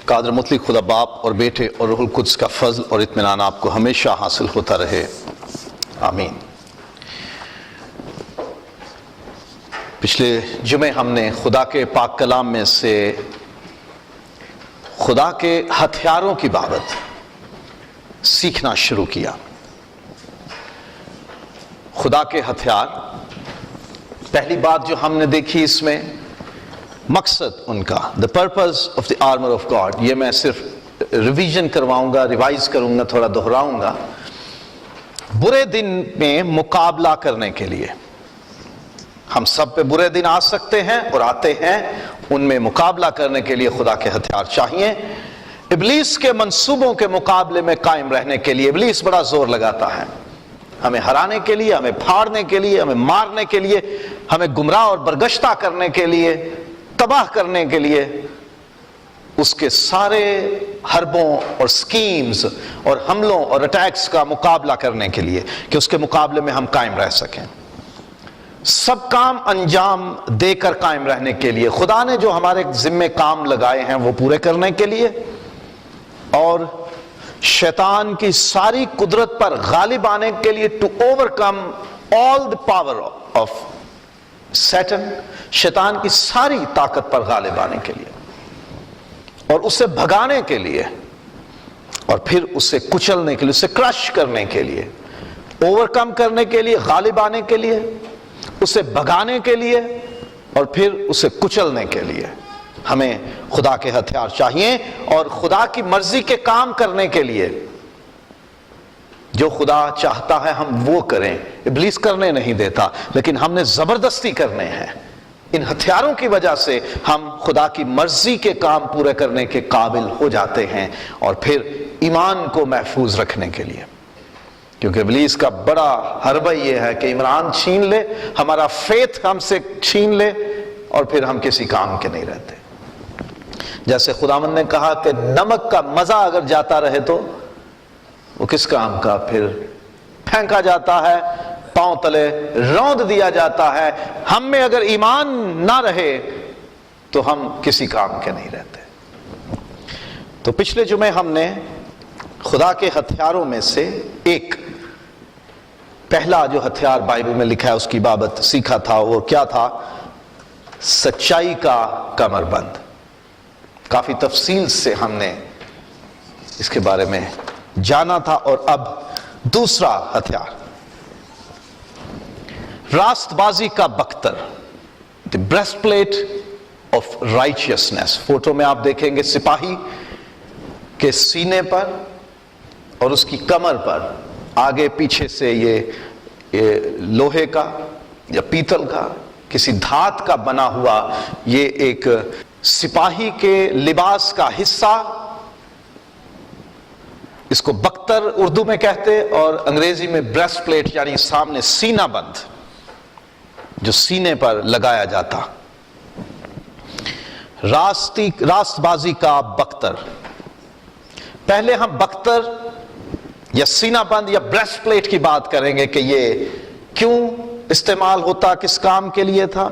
قادر مطلق خدا باپ اور بیٹے اور روح القدس کا فضل اور اطمینان آپ کو ہمیشہ حاصل ہوتا رہے، آمین۔ پچھلے جمعے ہم نے خدا کے پاک کلام میں سے خدا کے ہتھیاروں کی بابت سیکھنا شروع کیا۔ خدا کے ہتھیار، پہلی بات جو ہم نے دیکھی اس میں مقصد ان کا، the purpose of the armor of God، یہ میں صرف ریویژن کرواؤں گا، ریوائز کروں گا، تھوڑا دہراؤں گا۔ برے دن میں مقابلہ کرنے کے لیے، ہم سب پہ برے دن آ سکتے ہیں اور آتے ہیں، ان میں مقابلہ کرنے کے لیے خدا کے ہتھیار چاہیے۔ ابلیس کے منصوبوں کے مقابلے میں قائم رہنے کے لیے ابلیس بڑا زور لگاتا ہے، ہمیں ہرانے کے لیے، ہمیں پھاڑنے کے لیے، ہمیں مارنے کے لیے، ہمیں گمراہ اور برگشتہ کرنے کے لیے، تباہ کرنے کے لیے، اس کے سارے حربوں اور سکیمز اور حملوں اور اٹیکس کا مقابلہ کرنے کے لیے کہ اس کے مقابلے میں ہم قائم رہ سکیں، سب کام انجام دے کر قائم رہنے کے لیے، خدا نے جو ہمارے ذمے کام لگائے ہیں وہ پورے کرنے کے لیے، اور شیطان کی ساری قدرت پر غالب آنے کے لیے، to overcome all the power of Satan, شیطان کی ساری طاقت پر غالب آنے کے لیے اور اسے بھگانے کے لیے، اور پھر اسے کچلنے کے لیے، اسے کرش کرنے کے لیے، اوورکم کرنے کے لیے، غالب آنے کے لیے، اسے بھگانے کے لیے، اور پھر اسے کچلنے کے لیے ہمیں خدا کے ہتھیار چاہیے، اور خدا کی مرضی کے کام کرنے کے لیے جو خدا چاہتا ہے ہم وہ کریں۔ ابلیس کرنے نہیں دیتا، لیکن ہم نے زبردستی کرنے ہیں۔ ان ہتھیاروں کی وجہ سے ہم خدا کی مرضی کے کام پورے کرنے کے قابل ہو جاتے ہیں، اور پھر ایمان کو محفوظ رکھنے کے لیے، کیونکہ ابلیس کا بڑا حربہ یہ ہے کہ ایمان چھین لے، ہمارا فیتھ ہم سے چھین لے، اور پھر ہم کسی کام کے نہیں رہتے۔ جیسے خداوند نے کہا کہ نمک کا مزہ اگر جاتا رہے تو وہ کس کام کا، پھر پھینکا جاتا ہے، پاؤں تلے روند دیا جاتا ہے۔ ہم میں اگر ایمان نہ رہے تو ہم کسی کام کے نہیں رہتے۔ تو پچھلے جمعے ہم نے خدا کے ہتھیاروں میں سے ایک پہلا جو ہتھیار بائبل میں لکھا ہے اس کی بابت سیکھا تھا، وہ کیا تھا؟ سچائی کا کمر بند۔ کافی تفصیل سے ہم نے اس کے بارے میں جانا تھا، اور اب دوسرا ہتھیار، راست بازی کا بختر، دی breast plate of righteousness. Photo میں آپ دیکھیں گے سپاہی کے سینے پر اور اس کی کمر پر آگے پیچھے سے یہ لوہے کا یا پیتل کا، کسی دھات کا بنا ہوا یہ ایک سپاہی کے لباس کا حصہ، اس کو بختر اردو میں کہتے، اور انگریزی میں بریسٹ پلیٹ، یعنی سامنے سینہ بند جو سینے پر لگایا جاتا۔ راست بازی کا بختر۔ پہلے ہم بختر یا سینہ بند یا بریسٹ پلیٹ کی بات کریں گے کہ یہ کیوں استعمال ہوتا، کس کام کے لیے تھا۔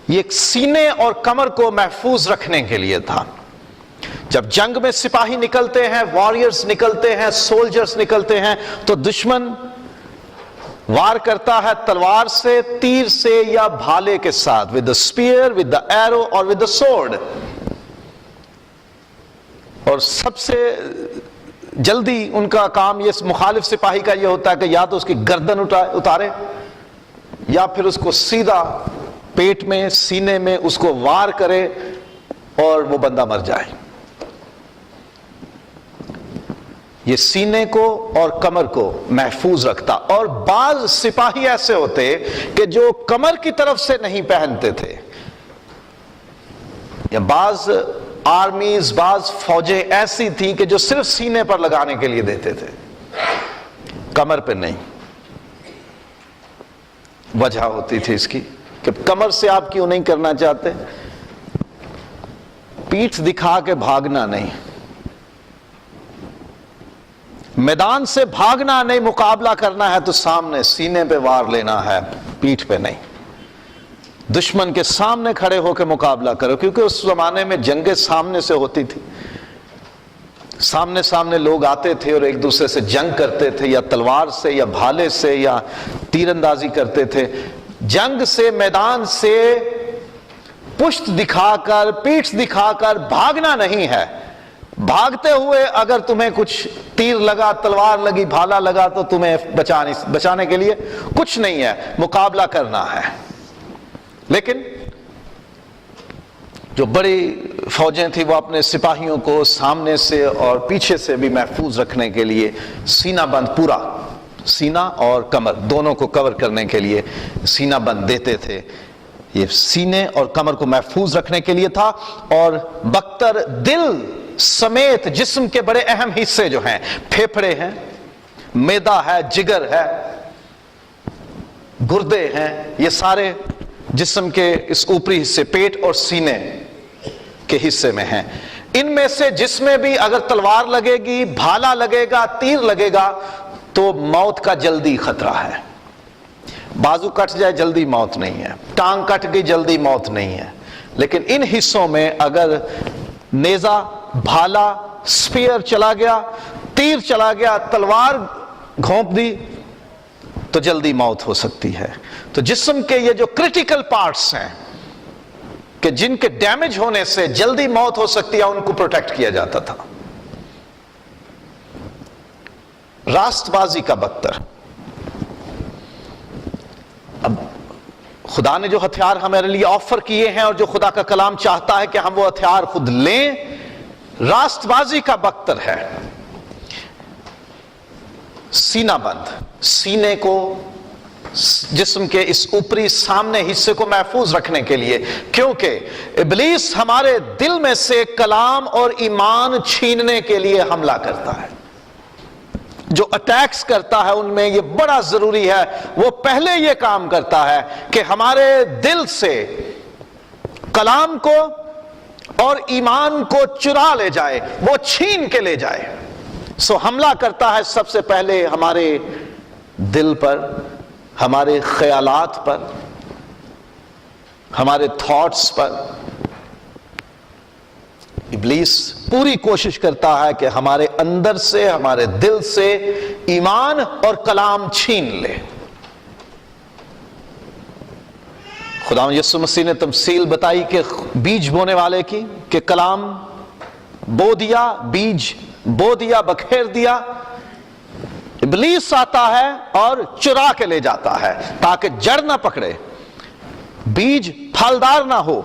یہ سینے اور کمر کو محفوظ رکھنے کے لیے تھا۔ جب جنگ میں سپاہی نکلتے ہیں، واریئرز نکلتے ہیں، سولجرز نکلتے ہیں، تو دشمن وار کرتا ہے تلوار سے، تیر سے یا بھالے کے ساتھ، with the spear, with the arrow اور with the sword۔ اور سب سے جلدی ان کا کام یہ مخالف سپاہی کا یہ ہوتا ہے کہ یا تو اس کی گردن اتارے، یا پھر اس کو سیدھا پیٹ میں، سینے میں اس کو وار کرے اور وہ بندہ مر جائے۔ یہ سینے کو اور کمر کو محفوظ رکھتا، اور بعض سپاہی ایسے ہوتے کہ جو کمر کی طرف سے نہیں پہنتے تھے، یا بعض آرمیز، بعض فوجیں ایسی تھی کہ جو صرف سینے پر لگانے کے لیے دیتے تھے، کمر پہ نہیں۔ وجہ ہوتی تھی اس کی کہ کمر سے آپ کیوں نہیں کرنا چاہتے؟ پیٹھ دکھا کے بھاگنا نہیں، میدان سے بھاگنا نہیں، مقابلہ کرنا ہے تو سامنے سینے پہ وار لینا ہے، پیٹھ پہ نہیں۔ دشمن کے سامنے کھڑے ہو کے مقابلہ کرو، کیونکہ اس زمانے میں جنگیں سامنے سے ہوتی تھی۔ سامنے سامنے لوگ آتے تھے اور ایک دوسرے سے جنگ کرتے تھے، یا تلوار سے یا بھالے سے یا تیر اندازی کرتے تھے۔ جنگ سے، میدان سے پشت دکھا کر، پیٹھ دکھا کر بھاگنا نہیں ہے۔ بھاگتے ہوئے اگر تمہیں کچھ تیر لگا، تلوار لگی، بھالا لگا تو تمہیں بچانے کے لیے کچھ نہیں ہے، مقابلہ کرنا ہے۔ لیکن جو بڑی فوجیں تھیں وہ اپنے سپاہیوں کو سامنے سے اور پیچھے سے بھی محفوظ رکھنے کے لیے سینہ بند، پورا سینہ اور کمر دونوں کو کور کرنے کے لیے سینہ بند دیتے تھے۔ یہ سینے اور کمر کو محفوظ رکھنے کے لیے تھا۔ اور بختر دل سمیت جسم کے بڑے اہم حصے جو ہیں، پھیپھڑے ہیں، معدہ ہے، جگر ہے، گردے ہیں، یہ سارے جسم کے اس اوپری حصے، پیٹ اور سینے کے حصے میں ہیں۔ ان میں سے جس میں بھی اگر تلوار لگے گی، بھالا لگے گا، تیر لگے گا تو موت کا جلدی خطرہ ہے۔ بازو کٹ جائے جلدی موت نہیں ہے، ٹانگ کٹ گئی جلدی موت نہیں ہے، لیکن ان حصوں میں اگر نیزہ، بھالا، سپیئر چلا گیا، تیر چلا گیا، تلوار گھونپ دی تو جلدی موت ہو سکتی ہے۔ تو جسم کے یہ جو کرٹیکل پارٹس ہیں کہ جن کے ڈیمیج ہونے سے جلدی موت ہو سکتی ہے، ان کو پروٹیکٹ کیا جاتا تھا۔ راست بازی کا بختر، اب خدا نے جو ہتھیار ہمارے لیے آفر کیے ہیں اور جو خدا کا کلام چاہتا ہے کہ ہم وہ ہتھیار خود لیں، راست بازی کا بختر ہے سینہ بند، سینے کو، جسم کے اس اوپری سامنے حصے کو محفوظ رکھنے کے لیے، کیونکہ ابلیس ہمارے دل میں سے کلام اور ایمان چھیننے کے لیے حملہ کرتا ہے۔ جو اٹیکس کرتا ہے ان میں یہ بڑا ضروری ہے، وہ پہلے یہ کام کرتا ہے کہ ہمارے دل سے کلام کو اور ایمان کو چرا لے جائے، وہ چھین کے لے جائے۔ سو حملہ کرتا ہے سب سے پہلے ہمارے دل پر، ہمارے خیالات پر، ہمارے تھاٹس پر۔ ابلیس پوری کوشش کرتا ہے کہ ہمارے اندر سے، ہمارے دل سے ایمان اور کلام چھین لے۔ خدا یسوع مسیح نے تمثیل بتائی کہ بیج بونے والے کی، کہ کلام بو دیا، بیج بو دیا، بکھیر دیا، ابلیس آتا ہے اور چرا کے لے جاتا ہے تاکہ جڑ نہ پکڑے، بیج پھلدار نہ ہو۔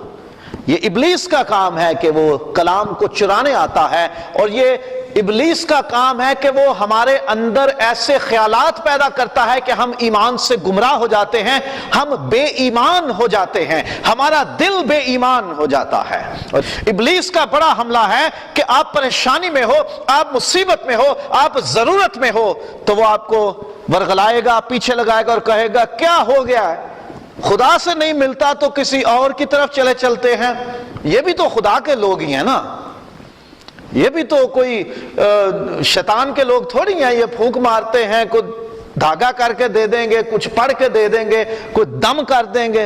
یہ ابلیس کا کام ہے کہ وہ کلام کو چرانے آتا ہے، اور یہ ابلیس کا کام ہے کہ وہ ہمارے اندر ایسے خیالات پیدا کرتا ہے کہ ہم ایمان سے گمراہ ہو جاتے ہیں، ہم بے ایمان ہو جاتے ہیں، ہمارا دل بے ایمان ہو جاتا ہے۔ اور ابلیس کا بڑا حملہ ہے کہ آپ پریشانی میں ہو، آپ مصیبت میں ہو، آپ ضرورت میں ہو، تو وہ آپ کو ورغلائے گا، پیچھے لگائے گا اور کہے گا کیا ہو گیا ہے، خدا سے نہیں ملتا تو کسی اور کی طرف چلتے ہیں۔ یہ بھی تو خدا کے لوگ ہی ہیں نا، یہ بھی تو کوئی شیطان کے لوگ تھوڑی ہیں، یہ پھونک مارتے ہیں، کوئی دھاگا کر کے دے دیں گے، کچھ پڑھ کے دے دیں گے، کوئی دم کر دیں گے،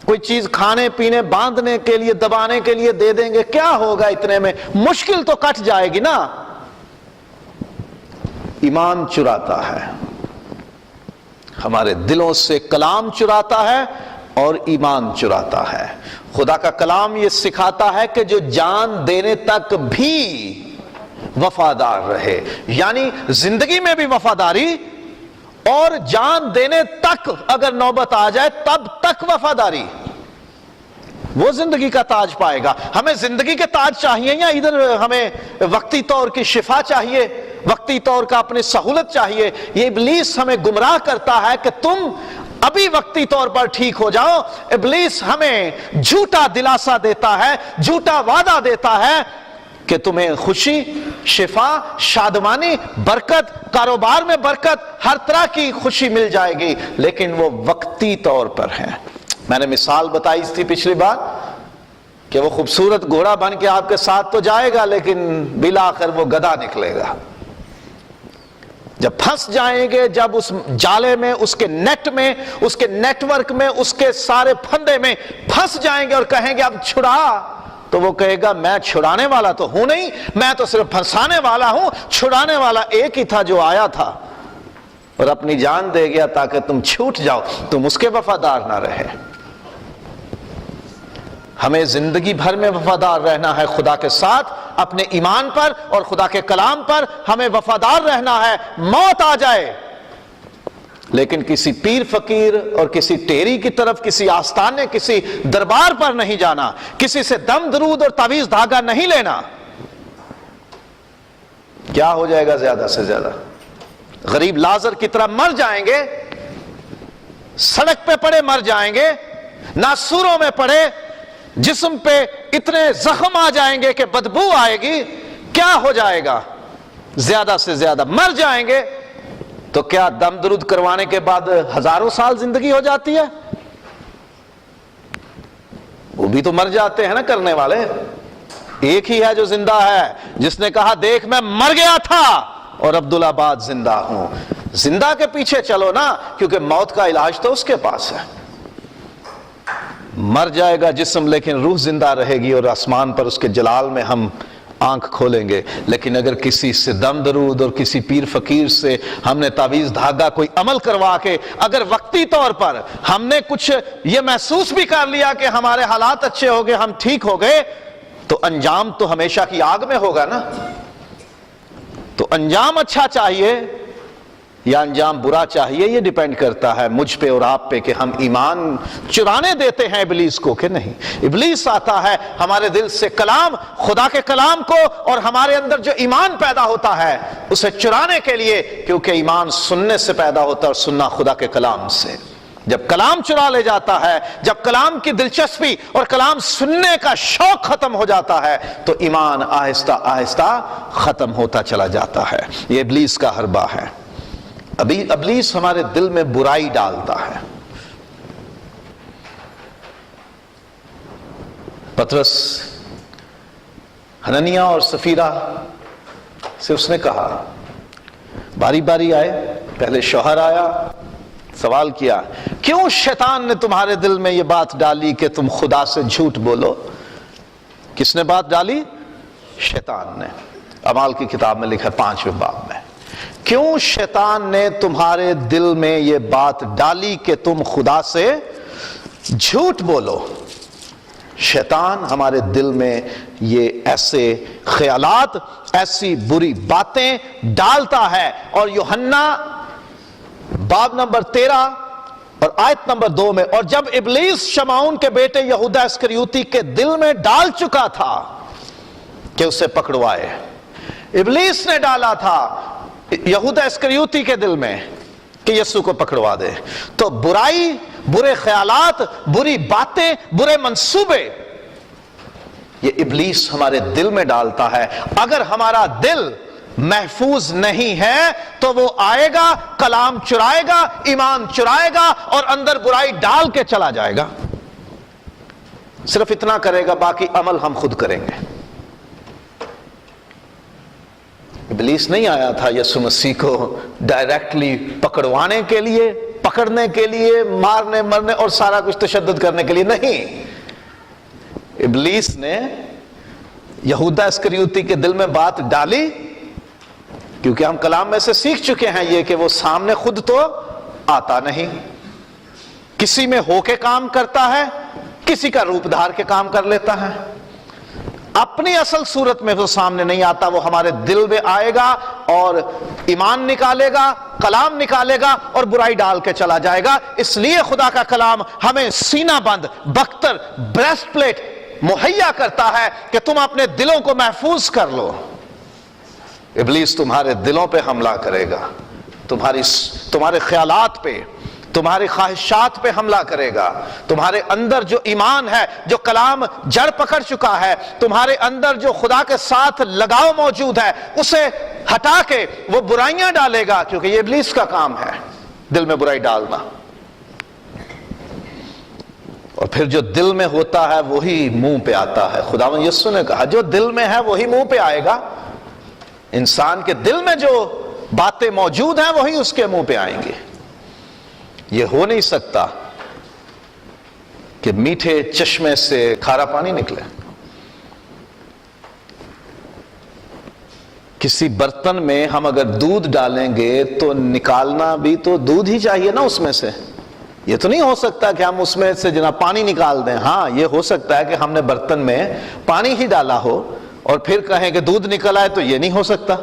کوئی چیز کھانے پینے باندھنے کے لیے دبانے کے لیے دے دیں گے، کیا ہوگا اتنے میں، مشکل تو کٹ جائے گی نا۔ ایمان چراتا ہے، ہمارے دلوں سے کلام چراتا ہے اور ایمان چراتا ہے۔ خدا کا کلام یہ سکھاتا ہے کہ جو جان دینے تک بھی وفادار رہے، یعنی زندگی میں بھی وفاداری، اور جان دینے تک اگر نوبت آ جائے تب تک وفاداری، وہ زندگی کا تاج پائے گا۔ ہمیں زندگی کے تاج چاہیے یا ادھر ہمیں وقتی طور کی شفا چاہیے، وقتی طور کا اپنی سہولت چاہیے؟ یہ ابلیس ہمیں گمراہ کرتا ہے کہ تم ابھی وقتی طور پر ٹھیک ہو جاؤ۔ ابلیس ہمیں جھوٹا دلاسا دیتا ہے، جھوٹا وعدہ دیتا ہے کہ تمہیں خوشی، شفا، شادمانی، برکت، کاروبار میں برکت، ہر طرح کی خوشی مل جائے گی، لیکن وہ وقتی طور پر ہے۔ میں نے مثال بتائی تھی پچھلی بار کہ وہ خوبصورت گھوڑا بن کے آپ کے ساتھ تو جائے گا، لیکن بالآخر وہ گدھا نکلے گا۔ جب پھنس جائیں گے، جب اس جالے میں، اس کے نیٹ میں، اس کے نیٹ ورک میں، اس کے سارے پھندے میں پھنس جائیں گے اور کہیں گے اب چھڑا، تو وہ کہے گا میں چھڑانے والا تو ہوں نہیں، میں تو صرف پھنسانے والا ہوں، چھڑانے والا ایک ہی تھا جو آیا تھا اور اپنی جان دے گیا تاکہ تم چھوٹ جاؤ، تم اس کے وفادار نہ رہے۔ ہمیں زندگی بھر میں وفادار رہنا ہے خدا کے ساتھ، اپنے ایمان پر اور خدا کے کلام پر ہمیں وفادار رہنا ہے، موت آ جائے لیکن کسی پیر فقیر اور کسی ٹیری کی طرف، کسی آستانے، کسی دربار پر نہیں جانا، کسی سے دم درود اور تعویذ دھاگا نہیں لینا۔ کیا ہو جائے گا زیادہ سے زیادہ؟ غریب لازر کی طرح مر جائیں گے، سڑک پہ پڑے مر جائیں گے، ناسوروں میں پڑے، جسم پہ اتنے زخم آ جائیں گے کہ بدبو آئے گی۔ کیا ہو جائے گا؟ زیادہ سے زیادہ مر جائیں گے۔ تو کیا دم درود کروانے کے بعد ہزاروں سال زندگی ہو جاتی ہے؟ وہ بھی تو مر جاتے ہیں نا کرنے والے۔ ایک ہی ہے جو زندہ ہے، جس نے کہا دیکھ میں مر گیا تھا اور عبدالآباد زندہ ہوں۔ زندہ کے پیچھے چلو نا، کیونکہ موت کا علاج تو اس کے پاس ہے۔ مر جائے گا جسم لیکن روح زندہ رہے گی، اور آسمان پر اس کے جلال میں ہم آنکھ کھولیں گے۔ لیکن اگر کسی سے دم درود اور کسی پیر فقیر سے ہم نے تعویذ دھاگا کوئی عمل کروا کے اگر وقتی طور پر ہم نے کچھ یہ محسوس بھی کر لیا کہ ہمارے حالات اچھے ہو گئے، ہم ٹھیک ہو گئے، تو انجام تو ہمیشہ کی آگ میں ہوگا نا۔ تو انجام اچھا چاہیے یا انجام برا چاہیے، یہ ڈیپینڈ کرتا ہے مجھ پہ اور آپ پہ کہ ہم ایمان چرانے دیتے ہیں ابلیس کو کہ نہیں۔ ابلیس آتا ہے ہمارے دل سے کلام، خدا کے کلام کو، اور ہمارے اندر جو ایمان پیدا ہوتا ہے اسے چرانے کے لیے، کیونکہ ایمان سننے سے پیدا ہوتا ہے اور سننا خدا کے کلام سے۔ جب کلام چرا لے جاتا ہے، جب کلام کی دلچسپی اور کلام سننے کا شوق ختم ہو جاتا ہے، تو ایمان آہستہ آہستہ ختم ہوتا چلا جاتا ہے۔ یہ ابلیس کا حربہ ہے۔ ابلیس ہمارے دل میں برائی ڈالتا ہے۔ پطرس، حنانیہ اور سفیرہ سے اس نے کہا، باری باری آئے، پہلے شوہر آیا، سوال کیا کیوں شیطان نے تمہارے دل میں یہ بات ڈالی کہ تم خدا سے جھوٹ بولو؟ کس نے بات ڈالی؟ شیطان نے۔ اعمال کی کتاب میں لکھا ہے 5ویں باب میں، کیوں شیطان نے تمہارے دل میں یہ بات ڈالی کہ تم خدا سے جھوٹ بولو؟ شیطان ہمارے دل میں یہ ایسے خیالات، ایسی بری باتیں ڈالتا ہے، اور یوحنا باب نمبر 13 اور آیت نمبر 2 میں، اور جب ابلیس شمعون کے بیٹے یہودا اسکریوتی کے دل میں ڈال چکا تھا کہ اسے پکڑوائے، ابلیس نے ڈالا تھا یہودا اسکریوتی کے دل میں کہ یسوع کو پکڑوا دے، تو برائی، برے خیالات، بری باتیں، برے منصوبے، یہ ابلیس ہمارے دل میں ڈالتا ہے۔ اگر ہمارا دل محفوظ نہیں ہے تو وہ آئے گا، کلام چرائے گا، ایمان چرائے گا اور اندر برائی ڈال کے چلا جائے گا۔ صرف اتنا کرے گا، باقی عمل ہم خود کریں گے۔ ابلیس نہیں آیا تھا یسوع مسیح کو ڈائریکٹلی پکڑوانے کے لیے، پکڑنے کے لیے، مارنے مرنے اور سارا کچھ تشدد کرنے کے لیے نہیں۔ ابلیس نے یہودا اسکریوتی کے دل میں بات ڈالی، کیونکہ ہم کلام میں سے سیکھ چکے ہیں یہ کہ وہ سامنے خود تو آتا نہیں، کسی میں ہو کے کام کرتا ہے، کسی کا روپ دھار کے کام کر لیتا ہے۔ اپنی اصل صورت میں وہ سامنے نہیں آتا، وہ ہمارے دل میں آئے گا اور ایمان نکالے گا، کلام نکالے گا اور برائی ڈال کے چلا جائے گا۔ اس لیے خدا کا کلام ہمیں سینہ بند، بختر، بریسٹ پلیٹ مہیا کرتا ہے کہ تم اپنے دلوں کو محفوظ کر لو۔ ابلیس تمہارے دلوں پہ حملہ کرے گا، تمہارے خیالات پہ، تمہاری خواہشات پہ حملہ کرے گا، تمہارے اندر جو ایمان ہے، جو کلام جڑ پکڑ چکا ہے، تمہارے اندر جو خدا کے ساتھ لگاؤ موجود ہے، اسے ہٹا کے وہ برائیاں ڈالے گا، کیونکہ یہ ابلیس کا کام ہے دل میں برائی ڈالنا۔ اور پھر جو دل میں ہوتا ہے وہی منہ پہ آتا ہے۔ خداوند یسوع نے کہا جو دل میں ہے وہی منہ پہ آئے گا۔ انسان کے دل میں جو باتیں موجود ہیں وہی اس کے منہ پہ آئیں گے۔ یہ ہو نہیں سکتا کہ میٹھے چشمے سے کھارا پانی نکلے۔ کسی برتن میں ہم اگر دودھ ڈالیں گے تو نکالنا بھی تو دودھ ہی چاہیے نا اس میں سے. یہ تو نہیں ہو سکتا کہ ہم اس میں سے جناب پانی نکال دیں. ہاں یہ ہو سکتا ہے کہ ہم نے برتن میں پانی ہی ڈالا ہو اور پھر کہیں کہ دودھ نکل آئے, تو یہ نہیں ہو سکتا.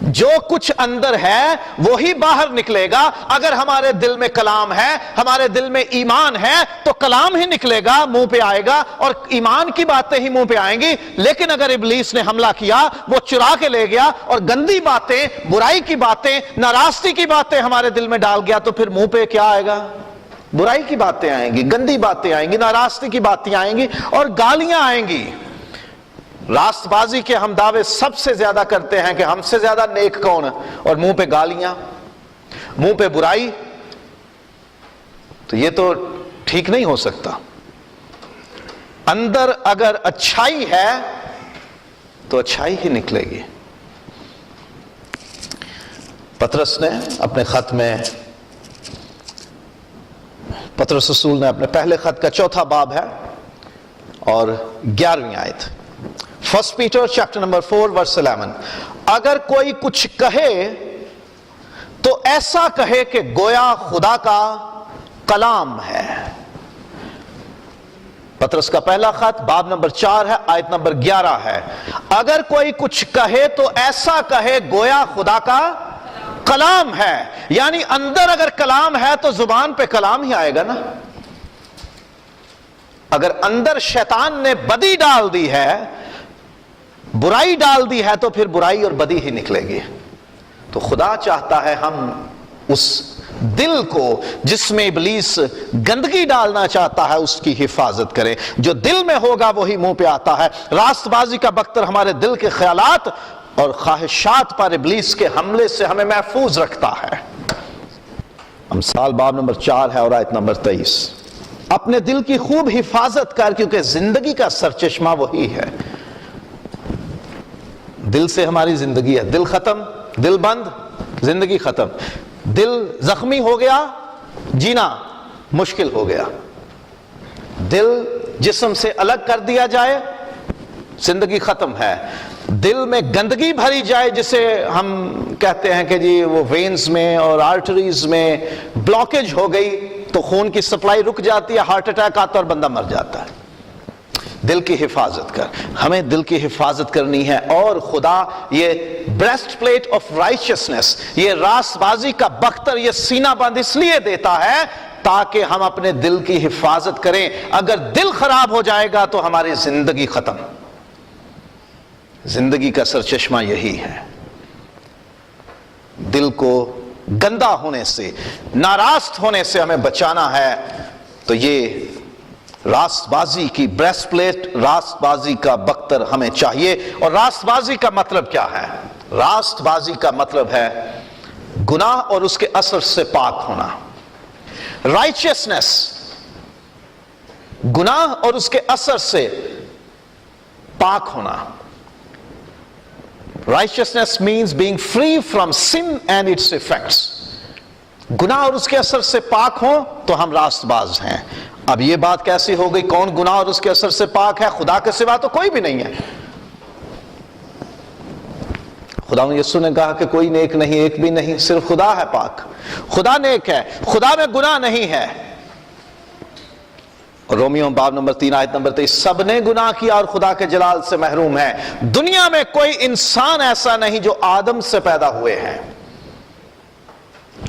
جو کچھ اندر ہے وہی باہر نکلے گا. اگر ہمارے دل میں کلام ہے, ہمارے دل میں ایمان ہے, تو کلام ہی نکلے گا, منہ پہ آئے گا, اور ایمان کی باتیں ہی منہ پہ آئیں گی. لیکن اگر ابلیس نے حملہ کیا, وہ چرا کے لے گیا اور گندی باتیں, برائی کی باتیں, ناراستی کی باتیں ہمارے دل میں ڈال گیا, تو پھر منہ پہ کیا آئے گا؟ برائی کی باتیں آئیں گی, گندی باتیں آئیں گی, ناراستی کی باتیں آئیں گی, اور گالیاں آئیں گی. راست بازی کے ہم دعوے سب سے زیادہ کرتے ہیں کہ ہم سے زیادہ نیک کون ہے, اور منہ پہ گالیاں, منہ پہ برائی. تو یہ تو ٹھیک نہیں ہو سکتا. اندر اگر اچھائی ہے تو اچھائی ہی نکلے گی. پطرس نے اپنے خط میں, پطرس رسول نے اپنے پہلے خط کا 4 باب ہے اور 11ویں آیت, 1 Peter chapter number 4 verse 11. اگر کوئی کچھ کہے تو ایسا کہے کہ گویا خدا کا کلام ہے. پطرس کا پہلا خط باب نمبر 4 ہے, آیت نمبر 11 ہے. اگر کوئی کچھ کہے تو ایسا کہے گویا خدا کا کلام ہے. یعنی اندر اگر کلام ہے تو زبان پہ کلام ہی آئے گا نا. اگر اندر شیطان نے بدی ڈال دی ہے, برائی ڈال دی ہے, تو پھر برائی اور بدی ہی نکلے گی. تو خدا چاہتا ہے ہم اس دل کو جس میں ابلیس گندگی ڈالنا چاہتا ہے اس کی حفاظت کریں. جو دل میں ہوگا وہی منہ پہ آتا ہے. راست بازی کا بختر ہمارے دل کے خیالات اور خواہشات پر ابلیس کے حملے سے ہمیں محفوظ رکھتا ہے. امثال باب نمبر 4 ہے اور آیت نمبر 23. اپنے دل کی خوب حفاظت کر, کیونکہ زندگی کا سرچشمہ وہی ہے. دل سے ہماری زندگی ہے. دل ختم, دل بند, زندگی ختم. دل زخمی ہو گیا, جینا مشکل ہو گیا. دل جسم سے الگ کر دیا جائے, زندگی ختم ہے. دل میں گندگی بھری جائے, جسے ہم کہتے ہیں کہ جی وہ وینز میں اور آرٹریز میں بلاکیج ہو گئی, تو خون کی سپلائی رک جاتی ہے, ہارٹ اٹیک آتا ہے اور بندہ مر جاتا ہے. دل کی حفاظت کر. ہمیں دل کی حفاظت کرنی ہے. اور خدا یہ بریسٹ پلیٹ آف رائچسنس, یہ راست بازی کا بختر, یہ سینہ بند اس لیے دیتا ہے تاکہ ہم اپنے دل کی حفاظت کریں. اگر دل خراب ہو جائے گا تو ہماری زندگی ختم. زندگی کا سرچشمہ یہی ہے. دل کو گندا ہونے سے, ناراست ہونے سے ہمیں بچانا ہے. تو یہ راست بازی کی بریسٹ پلیٹ, راست بازی کا بختر ہمیں چاہیے. اور راست بازی کا مطلب کیا ہے؟ راست بازی کا مطلب ہے گناہ اور اس کے اثر سے پاک ہونا. رائچسنس, گناہ اور اس کے اثر سے پاک ہونا. Righteousness means being free from sin and its effects. گناہ اور اس کے اثر سے پاک ہوں تو ہم راست باز ہیں. اب یہ بات کیسی ہو گئی؟ کون گناہ اور اس کے اثر سے پاک ہے؟ خدا کے سوا تو کوئی بھی نہیں ہے. خدا یسوع نے کہا کہ کوئی نیک نہیں, ایک بھی نہیں, صرف خدا ہے پاک. خدا نیک ہے, خدا میں گناہ نہیں ہے. رومیو باب نمبر 3 آیت نمبر 23, سب نے گناہ کیا اور خدا کے جلال سے محروم ہے. دنیا میں کوئی انسان ایسا نہیں جو آدم سے پیدا ہوئے ہیں.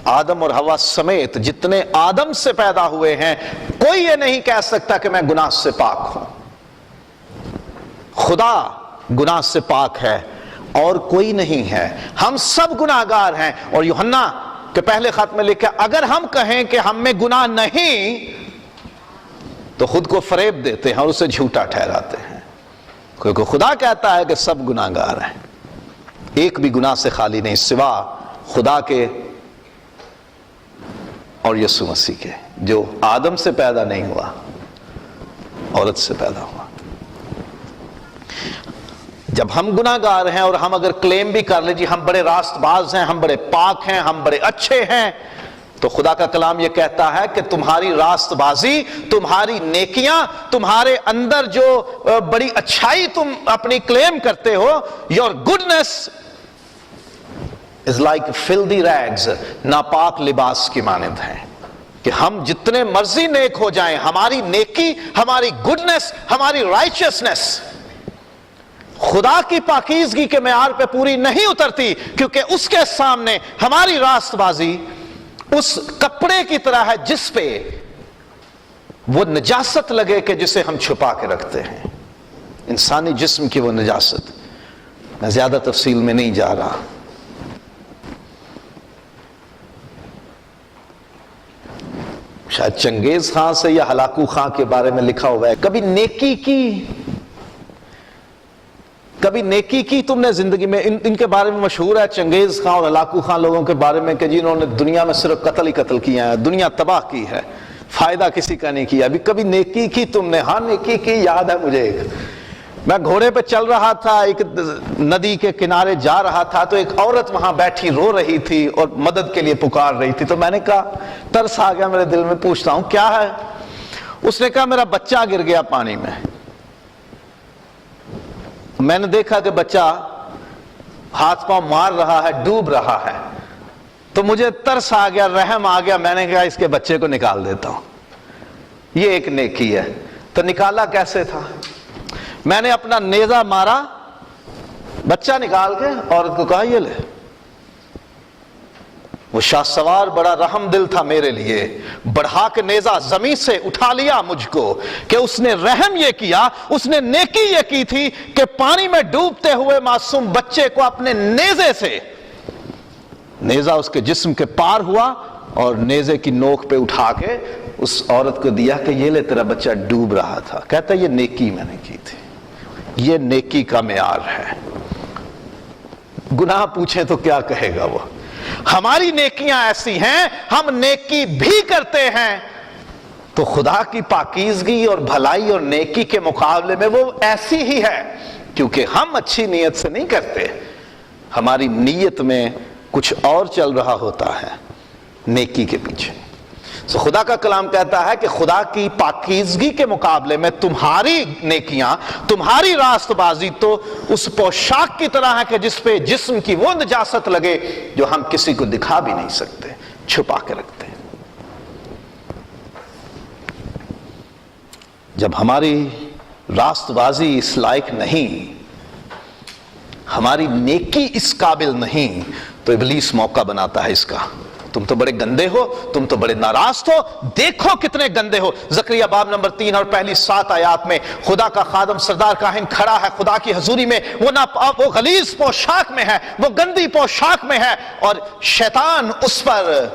آدم اور حوا سمیت جتنے آدم سے پیدا ہوئے ہیں, کوئی یہ نہیں کہہ سکتا کہ میں گناہ سے پاک ہوں. خدا گناہ سے پاک ہے اور کوئی نہیں ہے. ہم سب گناہگار ہیں. اور یوحنا کے پہلے خط میں لکھا, اگر ہم کہیں کہ ہم میں گناہ نہیں تو خود کو فریب دیتے ہیں اور اسے جھوٹا ٹھہراتے ہیں. کیونکہ خدا کہتا ہے کہ سب گناہگار ہیں, ایک بھی گناہ سے خالی نہیں سوا خدا کے اور یسوع مسیح کے, جو آدم سے پیدا نہیں ہوا, عورت سے پیدا ہوا. جب ہم گناہگار ہیں اور ہم اگر کلیم بھی کر لیں جی ہم بڑے راست باز ہیں, ہم بڑے پاک ہیں, ہم بڑے اچھے ہیں, تو خدا کا کلام یہ کہتا ہے کہ تمہاری راست بازی, تمہاری نیکیاں, تمہارے اندر جو بڑی اچھائی تم اپنی کلیم کرتے ہو, your goodness is like filthy rags, ناپاک لباس کی مانند ہیں کہ ہم جتنے مرضی نیک ہو جائیں، ہماری نیکی، ہماری گڈنس، ہماری رائچسنس خدا کی پاکیزگی کے معیار پہ پوری نہیں اترتی، کیونکہ اس کے سامنے ہماری راست بازی اس کپڑے کی طرح ہے جس پہ وہ نجاست لگے کہ جسے ہم چھپا کے رکھتے ہیں، انسانی جسم کی وہ نجاست۔ میں زیادہ تفصیل میں نہیں جا رہا۔ شاید چنگیز خان سے یا ہلاکو خان کے بارے میں لکھا ہوا ہے، کبھی نیکی کی تم نے زندگی میں؟ ان کے بارے میں مشہور ہے چنگیز خان اور ہلاکو خان لوگوں کے بارے میں کہ جنہوں نے دنیا میں صرف قتل ہی قتل کیا ہے، دنیا تباہ کی ہے، فائدہ کسی کا نہیں کیا۔ ابھی کبھی نیکی کی تم نے؟ ہاں نیکی کی، یاد ہے مجھے، میں گھوڑے پہ چل رہا تھا، ایک ندی کے کنارے جا رہا تھا تو ایک عورت وہاں بیٹھی رو رہی تھی اور مدد کے لیے پکار رہی تھی، تو میں نے کہا، ترس آ گیا میرے دل میں، پوچھتا ہوں کیا ہے؟ اس نے کہا میرا بچہ گر گیا پانی میں۔ میں نے دیکھا کہ بچہ ہاتھ پاؤں مار رہا ہے، ڈوب رہا ہے، تو مجھے ترس آ گیا، رحم آ گیا، میں نے کہا اس کے بچے کو نکال دیتا ہوں۔ یہ ایک نیکی ہے۔ تو نکالا کیسے تھا؟ میں نے اپنا نیزہ مارا، بچہ نکال کے عورت کو کہا یہ لے۔ وہ شاہ سوار بڑا رحم دل تھا میرے لیے، بڑھا کے نیزہ زمین سے اٹھا لیا مجھ کو، کہ اس نے رحم یہ کیا، اس نے نیکی یہ کی تھی کہ پانی میں ڈوبتے ہوئے معصوم بچے کو اپنے نیزے سے، نیزہ اس کے جسم کے پار ہوا اور نیزے کی نوک پہ اٹھا کے اس عورت کو دیا کہ یہ لے تیرا بچہ ڈوب رہا تھا۔ کہتا ہے یہ نیکی میں نے کی تھی۔ یہ نیکی کا معیار ہے۔ گناہ پوچھیں تو کیا کہے گا وہ؟ ہماری نیکیاں ایسی ہیں، ہم نیکی بھی کرتے ہیں تو خدا کی پاکیزگی اور بھلائی اور نیکی کے مقابلے میں وہ ایسی ہی ہے، کیونکہ ہم اچھی نیت سے نہیں کرتے، ہماری نیت میں کچھ اور چل رہا ہوتا ہے نیکی کے پیچھے۔ تو خدا کا کلام کہتا ہے کہ خدا کی پاکیزگی کے مقابلے میں تمہاری نیکیاں، تمہاری راست بازی تو اس پوشاک کی طرح ہے کہ جس پہ جسم کی وہ نجاست لگے جو ہم کسی کو دکھا بھی نہیں سکتے، چھپا کے رکھتے ہیں۔ جب ہماری راست بازی اس لائق نہیں، ہماری نیکی اس قابل نہیں، تو ابلیس موقع بناتا ہے اس کا۔ تم تو بڑے گندے ہو، تم تو بڑے ناراض ہو، دیکھو کتنے گندے ہو۔ زکریا باب نمبر 3 اور پہلی 7 آیات میں خدا کا خادم سردار کاہن کھڑا ہے خدا کی حضوری میں، وہ غلیظ پوشاک میں ہے، وہ گندی پوشاک میں ہے، اور شیطان اس پر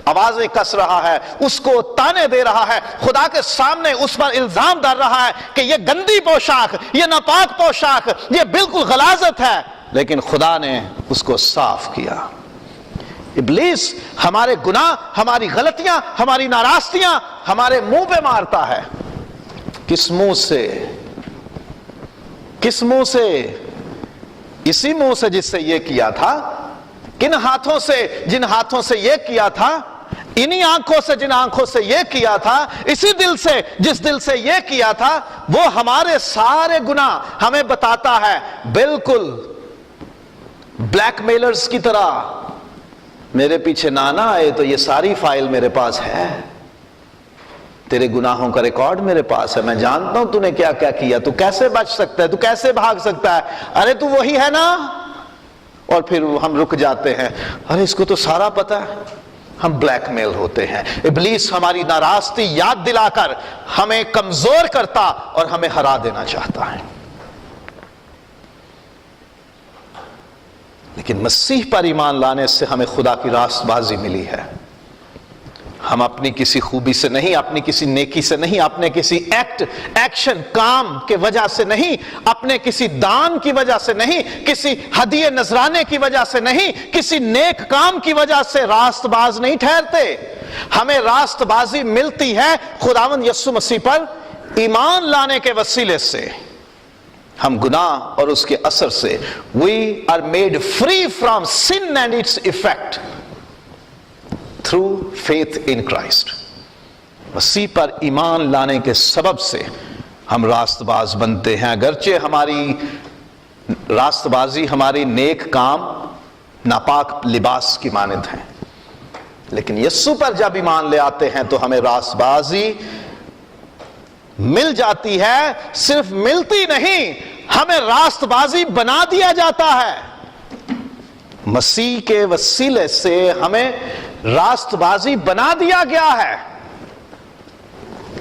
آوازیں کس رہا ہے، اس کو تانے دے رہا ہے، خدا کے سامنے اس پر الزام ڈال رہا ہے کہ یہ گندی پوشاک، یہ ناپاک پوشاک، یہ بالکل غلاظت ہے، لیکن خدا نے اس کو صاف کیا۔ ابلیس ہمارے گناہ، ہماری غلطیاں، ہماری ناراضگیاں ہمارے منہ پہ مارتا ہے۔ کس منہ سے؟ کس منہ سے؟ اسی منہ سے جس سے یہ کیا تھا۔ کن ہاتھوں سے؟ جن ہاتھوں سے یہ کیا تھا۔ انہی آنکھوں سے جن آنکھوں سے یہ کیا تھا۔ اسی دل سے جس دل سے یہ کیا تھا۔ وہ ہمارے سارے گناہ ہمیں بتاتا ہے، بالکل بلیک میلرز کی طرح، میرے پیچھے نہ آئے تو یہ ساری فائل میرے پاس ہے، تیرے گناہوں کا ریکارڈ میرے پاس ہے، میں جانتا ہوں تو نے کیا کیا کیا، تو کیسے بچ سکتا ہے، تو کیسے بھاگ سکتا ہے، ارے تو وہی ہے نا۔ اور پھر ہم رک جاتے ہیں، ارے اس کو تو سارا پتا ہے۔ ہم بلیک میل ہوتے ہیں۔ ابلیس ہماری ناراضگی یاد دلا کر ہمیں کمزور کرتا اور ہمیں ہرا دینا چاہتا ہے۔ لیکن مسیح پر ایمان لانے سے ہمیں خدا کی راست بازی ملی ہے۔ ہم اپنی کسی خوبی سے نہیں، اپنی کسی نیکی سے نہیں، اپنے کسی ایکشن کام کے وجہ سے نہیں، اپنے کسی دان کی وجہ سے نہیں، کسی ہدیے نذرانے کی وجہ سے نہیں، کسی نیک کام کی وجہ سے راست باز نہیں ٹھہرتے۔ ہمیں راست بازی ملتی ہے خداوند یسوع مسیح پر ایمان لانے کے وسیلے سے۔ ہم گناہ اور اس کے اثر سے we are made free from sin and its effect through faith in Christ۔ مسیح پر ایمان لانے کے سبب سے ہم راست باز بنتے ہیں، اگرچہ ہماری راست بازی ہماری نیک کام ناپاک لباس کی مانند ہیں، لیکن یسوع پر جب ایمان لے آتے ہیں تو ہمیں راست بازی مل جاتی ہے. صرف ملتی نہیں، ہمیں راست بازی بنا دیا جاتا ہے. مسیح کے وسیلے سے ہمیں راست بازی بنا دیا گیا ہے.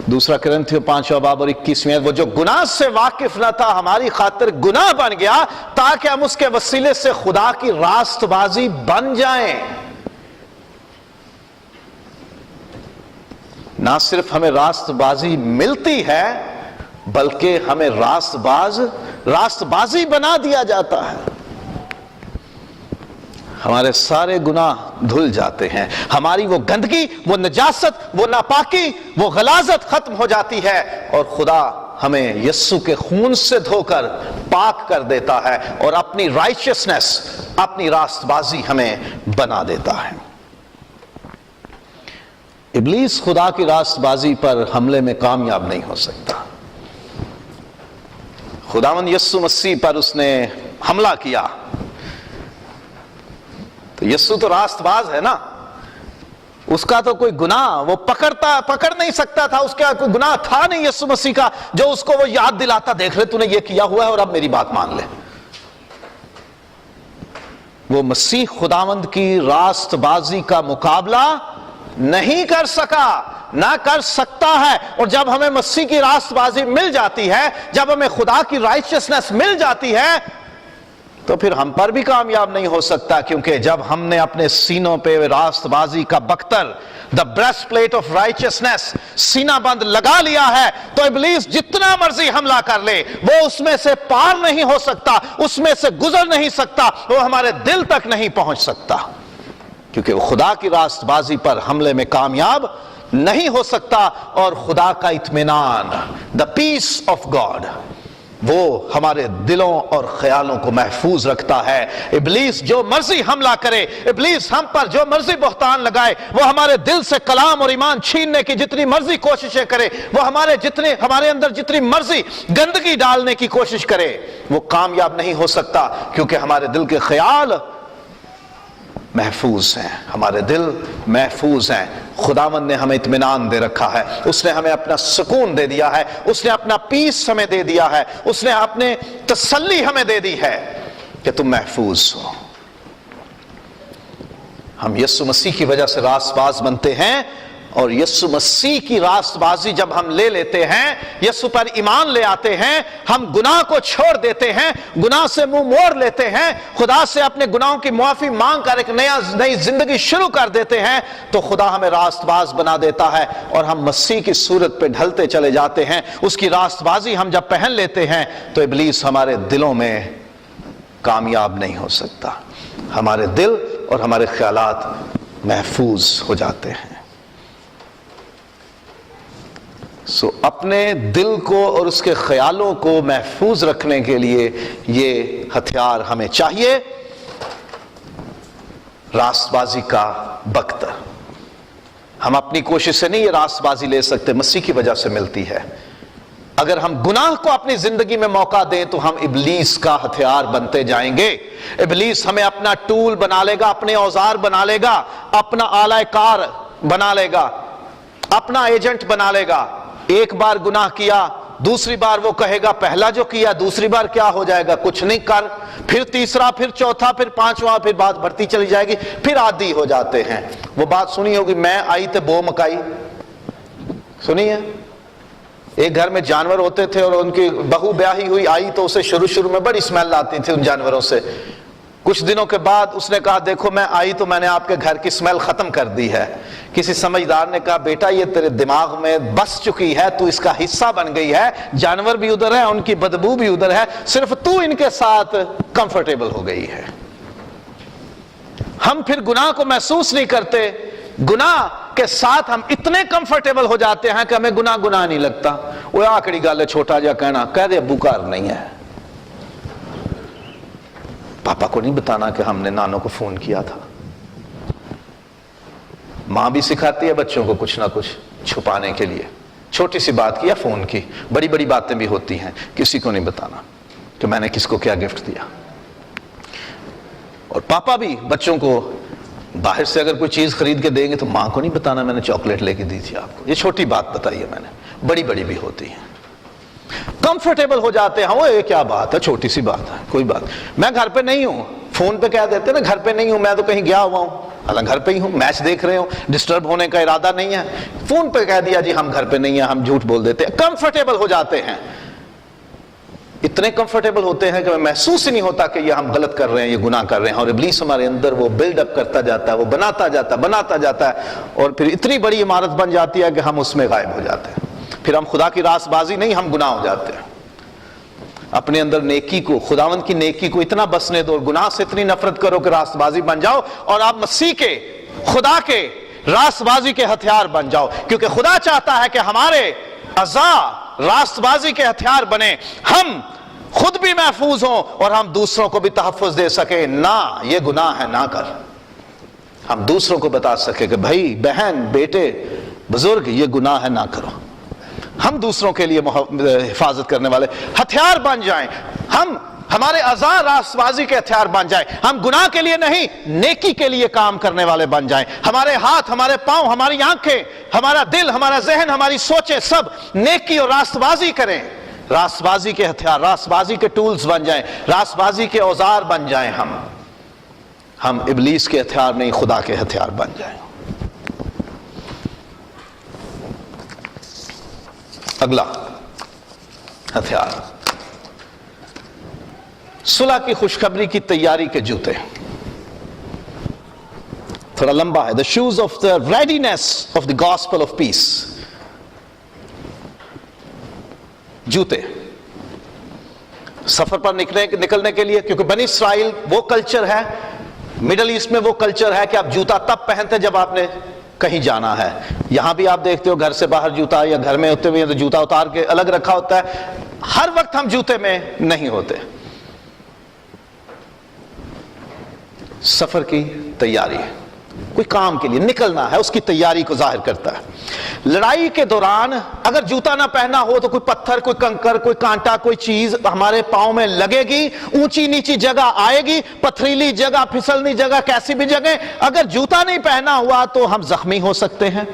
دوسرا کرنتھیوں 5واں باب اور 21ویں، وہ جو گناہ سے واقف نہ تھا ہماری خاطر گناہ بن گیا تاکہ ہم اس کے وسیلے سے خدا کی راست بازی بن جائیں. نہ صرف ہمیں راست بازی ملتی ہے بلکہ ہمیں راست بازی بنا دیا جاتا ہے. ہمارے سارے گناہ دھل جاتے ہیں، ہماری وہ گندگی، وہ نجاست، وہ ناپاکی، وہ غلاظت ختم ہو جاتی ہے، اور خدا ہمیں یسوع کے خون سے دھو کر پاک کر دیتا ہے اور اپنی رائچسنس، اپنی راست بازی ہمیں بنا دیتا ہے. ابلیس خدا کی راست بازی پر حملے میں کامیاب نہیں ہو سکتا. خداوند یسوع مسیح پر اس نے حملہ کیا تو یسوع تو راست باز ہے نا، اس کا تو کوئی گناہ وہ پکڑ نہیں سکتا تھا، اس کا کوئی گناہ تھا نہیں یسوع مسیح کا جو اس کو وہ یاد دلاتا، دیکھ لے تو نے یہ کیا ہوا ہے اور اب میری بات مان لے. وہ مسیح خداوند کی راست بازی کا مقابلہ نہیں کر سکا، نہ کر سکتا ہے. اور جب ہمیں مسیح کی راست بازی مل جاتی ہے، جب ہمیں خدا کی رائچسنس مل جاتی ہے، تو پھر ہم پر بھی کامیاب نہیں ہو سکتا، کیونکہ جب ہم نے اپنے سینوں پہ راست بازی کا بختر، the breastplate of righteousness، سینہ بند لگا لیا ہے، تو ابلیس جتنا مرضی حملہ کر لے وہ اس میں سے پار نہیں ہو سکتا، اس میں سے گزر نہیں سکتا، وہ ہمارے دل تک نہیں پہنچ سکتا، کیونکہ وہ خدا کی راست بازی پر حملے میں کامیاب نہیں ہو سکتا. اور خدا کا اطمینان، the peace of God، وہ ہمارے دلوں اور خیالوں کو محفوظ رکھتا ہے. ابلیس جو مرضی حملہ کرے، ابلیس ہم پر جو مرضی بہتان لگائے، وہ ہمارے دل سے کلام اور ایمان چھیننے کی جتنی مرضی کوششیں کرے، وہ ہمارے اندر جتنی مرضی گندگی ڈالنے کی کوشش کرے، وہ کامیاب نہیں ہو سکتا، کیونکہ ہمارے دل کے خیال محفوظ ہیں، ہمارے دل محفوظ ہیں. خداوند نے ہمیں اطمینان دے رکھا ہے، اس نے ہمیں اپنا سکون دے دیا ہے، اس نے اپنا پیس ہمیں دے دیا ہے، اس نے اپنے تسلی ہمیں دے دی ہے کہ تم محفوظ ہو. ہم یسوع مسیح کی وجہ سے راست باز بنتے ہیں، اور یسوع مسیح کی راست بازی جب ہم لے لیتے ہیں، یسوع پر ایمان لے آتے ہیں، ہم گناہ کو چھوڑ دیتے ہیں، گناہ سے منہ موڑ لیتے ہیں، خدا سے اپنے گناہوں کی معافی مانگ کر ایک نئی زندگی شروع کر دیتے ہیں، تو خدا ہمیں راست باز بنا دیتا ہے اور ہم مسیح کی صورت پہ ڈھلتے چلے جاتے ہیں. اس کی راست بازی ہم جب پہن لیتے ہیں تو ابلیس ہمارے دلوں میں کامیاب نہیں ہو سکتا، ہمارے دل اور ہمارے خیالات محفوظ ہو جاتے ہیں. اپنے دل کو اور اس کے خیالوں کو محفوظ رکھنے کے لیے یہ ہتھیار ہمیں چاہیے، راست بازی کا بختر. ہم اپنی کوشش سے نہیں یہ راست بازی لے سکتے، مسیح کی وجہ سے ملتی ہے. اگر ہم گناہ کو اپنی زندگی میں موقع دیں تو ہم ابلیس کا ہتھیار بنتے جائیں گے. ابلیس ہمیں اپنا ٹول بنا لے گا، اپنے اوزار بنا لے گا، اپنا آلہ کار بنا لے گا، اپنا ایجنٹ بنا لے گا. ایک بار گناہ کیا، دوسری بار وہ کہے گا پہلا جو کیا، دوسری بار کیا ہو جائے گا، کچھ نہیں کر، پھر تیسرا، پھر چوتھا، پھر پانچواں، پھر بات بڑھتی چلی جائے گی، پھر عادی ہو جاتے ہیں. وہ بات سنی ہوگی، میں آئی تے بو مکائی، سنی ہے؟ ایک گھر میں جانور ہوتے تھے اور ان کی بہو بیاہی ہوئی آئی تو اسے شروع میں بڑی اسمیل آتی تھی ان جانوروں سے. کچھ دنوں کے بعد اس نے کہا دیکھو میں آئی تو میں نے آپ کے گھر کی اسمیل ختم کر دی ہے. کسی سمجھدار نے کہا بیٹا یہ تیرے دماغ میں بس چکی ہے، تو اس کا حصہ بن گئی ہے، جانور بھی ادھر ہے، ان کی بدبو بھی ادھر ہے، صرف تو ان کے ساتھ کمفرٹیبل ہو گئی ہے. ہم پھر گناہ کو محسوس نہیں کرتے، گناہ کے ساتھ ہم اتنے کمفرٹیبل ہو جاتے ہیں کہ ہمیں گناہ نہیں لگتا. وہ آکڑی گل ہے، چھوٹا جا کہنا، کہہ دے ابو کار نہیں ہے، پاپا کو نہیں بتانا کہ ہم نے نانوں کو فون کیا تھا. ماں بھی سکھاتی ہے بچوں کو کچھ نہ کچھ چھپانے کے لیے. چھوٹی سی بات کی یا فون کی، بڑی بڑی باتیں بھی ہوتی ہیں، کسی کو نہیں بتانا کہ میں نے کس کو کیا گفٹ دیا. اور پاپا بھی بچوں کو باہر سے اگر کوئی چیز خرید کے دیں گے تو ماں کو نہیں بتانا میں نے چاکلیٹ لے کے دی تھی آپ کو. یہ چھوٹی بات بتائی ہے میں نے, بڑی بڑی بھی ہوتی ہیں. کمفرٹیبل ہو جاتے ہیں, وہ یہ کیا بات ہے, چھوٹی سی بات ہے, کوئی بات. میں گھر پہ نہیں ہوں, فون پہ کہہ دیتے نا گھر پہ نہیں ہوں, میں تو کہیں گیا ہوا ہوں, حالانکہ گھر پہ ہی ہوں, میچ دیکھ رہے ہوں, ڈسٹرب ہونے کا ارادہ نہیں ہے, فون پہ کہہ دیا جی ہم گھر پہ نہیں ہیں, ہم جھوٹ بول دیتے ہیں. کمفرٹیبل ہو جاتے ہیں, اتنے کمفرٹیبل ہوتے ہیں کہ میں محسوس ہی نہیں ہوتا کہ یہ ہم غلط کر رہے ہیں, یہ گناہ کر رہے ہیں. اور ابلیس ہمارے اندر وہ بلڈ اپ کرتا جاتا ہے, وہ بناتا جاتا ہے, اور پھر اتنی بڑی عمارت بن جاتی ہے کہ ہم اس میں غائب ہو جاتے ہیں. پھر ہم خدا کی راست بازی نہیں, ہم گناہ ہو جاتے ہیں. اپنے اندر نیکی کو, خداوند کی نیکی کو اتنا بسنے دو, اور گناہ سے اتنی نفرت کرو کہ راست بازی بن جاؤ, اور آپ مسیح کے, خدا کے راست بازی کے ہتھیار بن جاؤ. کیونکہ خدا چاہتا ہے کہ ہمارے اعضاء راست بازی کے ہتھیار بنے, ہم خود بھی محفوظ ہوں اور ہم دوسروں کو بھی تحفظ دے سکیں. نہ یہ گناہ ہے, نہ کر. ہم دوسروں کو بتا سکیں کہ بھائی, بہن, بیٹے, بزرگ, یہ گناہ ہے, نہ کرو. ہم دوسروں کے لیے حفاظت کرنے والے ہتھیار بن جائیں. ہمارے اعضاء راست بازی کے ہتھیار بن جائیں. ہم گناہ کے لیے نہیں, نیکی کے لیے کام کرنے والے بن جائیں. ہمارے ہاتھ, ہمارے پاؤں, ہماری آنکھیں, ہمارا دل, ہمارا ذہن, ہماری سوچیں, سب نیکی اور راست بازی کریں. راست بازی کے ہتھیار, راست بازی کے ٹولز بن جائیں, راست بازی کے اوزار بن جائیں. ہم ابلیس کے ہتھیار نہیں, خدا کے ہتھیار بن جائیں. اگلا ہتھیار, صلح کی خوشخبری کی تیاری کے جوتے. تھوڑا لمبا ہے. The shoes of the readiness of the gospel of peace. جوتے سفر پر نکلنے کے لیے, کیونکہ بنی اسرائیل وہ کلچر ہے, مڈل ایسٹ میں وہ کلچر ہے کہ آپ جوتا تب پہنتے جب آپ نے کہیں جانا ہے. یہاں بھی آپ دیکھتے ہو گھر سے باہر جوتا, یا گھر میں ہوتے ہوئے تو جوتا اتار کے الگ رکھا ہوتا ہے. ہر وقت ہم جوتے میں نہیں ہوتے. سفر کی تیاری, کوئی کام کے لیے نکلنا ہے, اس کی تیاری کو ظاہر کرتا ہے. لڑائی کے دوران اگر جوتا نہ پہنا ہو تو کوئی پتھر, کوئی کنکر, کوئی کانٹا, کوئی چیز ہمارے پاؤں میں لگے گی, اونچی نیچی جگہ آئے گی, پتھریلی جگہ, پھسلنی جگہ, کیسی بھی جگہ. اگر جوتا نہیں پہنا ہوا تو ہم زخمی ہو سکتے ہیں.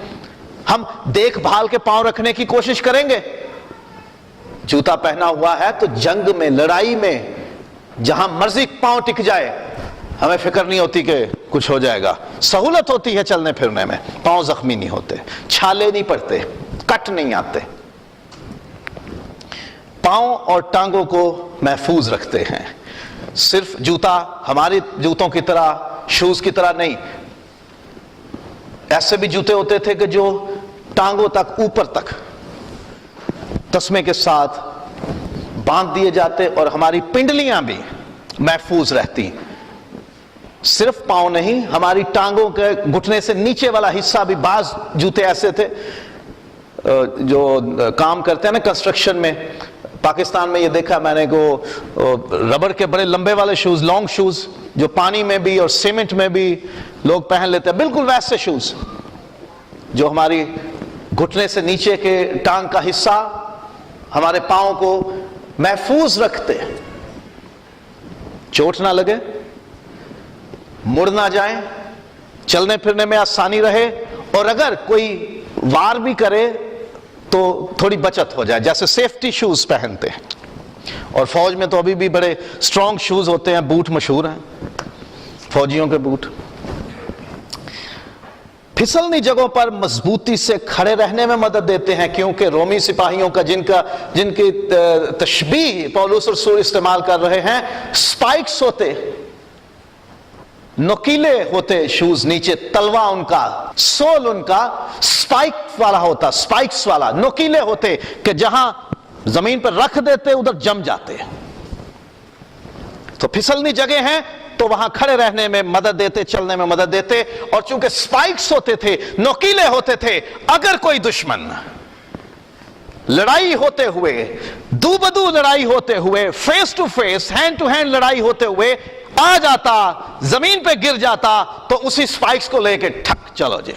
ہم دیکھ بھال کے پاؤں رکھنے کی کوشش کریں گے. جوتا پہنا ہوا ہے تو جنگ میں, لڑائی میں, جہاں مرضی پاؤں ٹک جائے, ہمیں فکر نہیں ہوتی کہ کچھ ہو جائے گا. سہولت ہوتی ہے چلنے پھرنے میں, پاؤں زخمی نہیں ہوتے, چھالے نہیں پڑتے, کٹ نہیں آتے. پاؤں اور ٹانگوں کو محفوظ رکھتے ہیں. صرف جوتا ہمارے جوتوں کی طرح, شوز کی طرح نہیں. ایسے بھی جوتے ہوتے تھے کہ جو ٹانگوں تک, اوپر تک تسمے کے ساتھ باندھ دیے جاتے, اور ہماری پنڈلیاں بھی محفوظ رہتی. صرف پاؤں نہیں, ہماری ٹانگوں کے گھٹنے سے نیچے والا حصہ بھی. بعض جوتے ایسے تھے جو کام کرتے ہیں نا کنسٹرکشن میں, پاکستان میں یہ دیکھا میں نے کہ ربڑ کے بڑے لمبے والے شوز, لانگ شوز, جو پانی میں بھی اور سیمنٹ میں بھی لوگ پہن لیتے ہیں. بالکل ویسے شوز جو ہماری گھٹنے سے نیچے کے ٹانگ کا حصہ, ہمارے پاؤں کو محفوظ رکھتے, چوٹ نہ لگے, مڑ نہ جائیں, چلنے پھرنے میں آسانی رہے, اور اگر کوئی وار بھی کرے تو تھوڑی بچت ہو جائے. جیسے سیفٹی شوز پہنتے ہیں, اور فوج میں تو ابھی بھی بڑے سٹرونگ شوز ہوتے ہیں, بوٹ مشہور ہیں فوجیوں کے بوٹ. پھسلنی جگہوں پر مضبوطی سے کھڑے رہنے میں مدد دیتے ہیں, کیونکہ رومی سپاہیوں کا جن کی تشبیہ پولس رسول استعمال کر رہے ہیں, سپائکس ہوتے, نوکیلے ہوتے شوز, نیچے تلوا ان کا, سول ان کا سپائک والا ہوتا, سپائکس والا, نوکیلے ہوتے کہ جہاں زمین پر رکھ دیتے ادھر جم جاتے. تو پھسلنی جگہ ہیں تو وہاں کھڑے رہنے میں مدد دیتے, چلنے میں مدد دیتے. اور چونکہ سپائکس ہوتے تھے, نوکیلے ہوتے تھے, اگر کوئی دشمن لڑائی ہوتے ہوئے, دو بدو لڑائی ہوتے ہوئے, face to face, hand to hand لڑائی ہوتے ہوئے آ جاتا, زمین پہ گر جاتا, تو اسی سپائکس کو لے کے ٹھک چلو جی,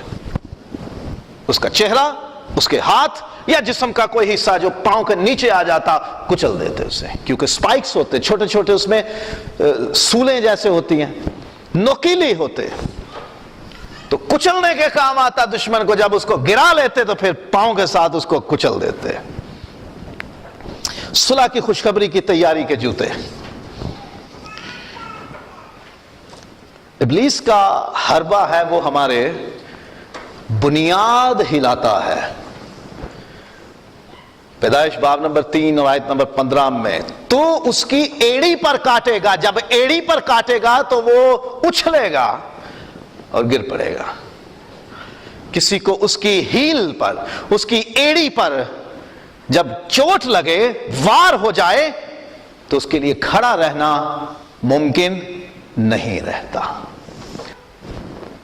اس کا چہرہ, اس کے ہاتھ یا جسم کا کوئی حصہ جو پاؤں کے نیچے آ جاتا کچل دیتے اسے. کیونکہ سپائکس ہوتے چھوٹے چھوٹے, اس میں سولیں جیسے ہوتی ہیں, نوکیلی ہوتے تو کچلنے کے کام آتا دشمن کو، جب اس کو گرا لیتے تو پھر پاؤں کے ساتھ اس کو کچل دیتے۔ صلح کی خوشخبری کی تیاری کے جوتے۔ ابلیس کا حربہ ہے وہ ہمارے بنیاد ہلاتا ہے۔ پیدائش باب نمبر 3 اور آیت نمبر 15 میں، تو اس کی ایڑی پر کاٹے گا، جب ایڑی پر کاٹے گا تو وہ اچھلے گا اور گر پڑے گا۔ کسی کو اس کی ہیل پر، اس کی ایڑی پر جب چوٹ لگے، وار ہو جائے، تو اس کے لیے کھڑا رہنا ممکن نہیں رہتا۔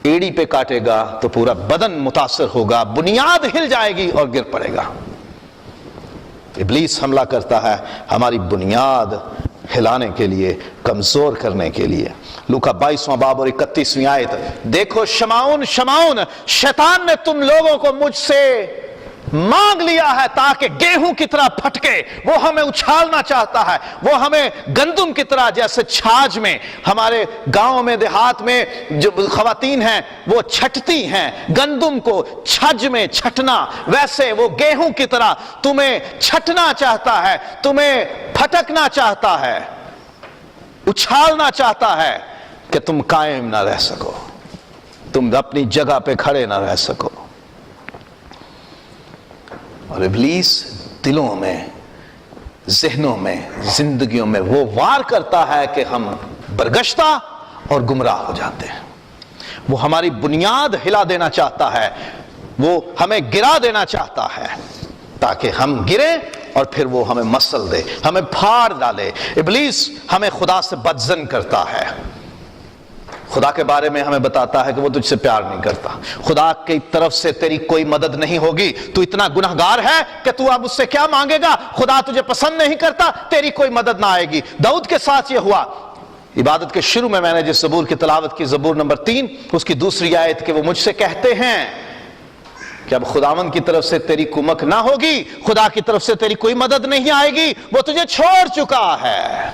ایڑی پہ کاٹے گا تو پورا بدن متاثر ہوگا، بنیاد ہل جائے گی اور گر پڑے گا۔ ابلیس حملہ کرتا ہے ہماری بنیاد ہلانے کے لیے، کمزور کرنے کے لیے۔ لوکا 22واں باب اور 31ویں آیت، دیکھو شمعون شمعون، شیطان نے تم لوگوں کو مجھ سے مانگ لیا ہے تاکہ گیہوں کی طرح پھٹکے۔ وہ ہمیں اچھالنا چاہتا ہے، وہ ہمیں گندم کی طرح، جیسے چھاج میں ہمارے گاؤں میں دیہات میں جو خواتین ہیں وہ چھٹتی ہیں گندم کو چھج میں چھٹنا، ویسے وہ گیہوں کی طرح تمہیں چھٹنا چاہتا ہے، تمہیں پھٹکنا چاہتا ہے، اچھالنا چاہتا ہے کہ تم قائم نہ رہ سکو، تم اپنی جگہ پہ کھڑے نہ رہ سکو۔ اور ابلیس دلوں میں، ذہنوں میں، زندگیوں میں وہ وار کرتا ہے کہ ہم برگشتہ اور گمراہ ہو جاتے ہیں۔ وہ ہماری بنیاد ہلا دینا چاہتا ہے، وہ ہمیں گرا دینا چاہتا ہے تاکہ ہم گریں اور پھر وہ ہمیں مسل دے، ہمیں پھاڑ ڈالے۔ ابلیس ہمیں خدا سے بدظن کرتا ہے، خدا کے بارے میں ہمیں بتاتا ہے کہ وہ تجھ سے پیار نہیں کرتا، خدا کی طرف سے تیری کوئی مدد نہیں ہوگی، تو اتنا گنہگار ہے کہ تو اب اس سے کیا مانگے گا، خدا تجھے پسند نہیں کرتا، تیری کوئی مدد نہ آئے گی۔ داؤد کے ساتھ یہ ہوا۔ عبادت کے شروع میں نے جس زبور کی تلاوت کی، زبور نمبر 3، اس کی دوسری آیت کہ وہ مجھ سے کہتے ہیں کہ اب خداوند کی طرف سے تیری کمک نہ ہوگی، خدا کی طرف سے تیری کوئی مدد نہیں آئے گی، وہ تجھے چھوڑ چکا ہے۔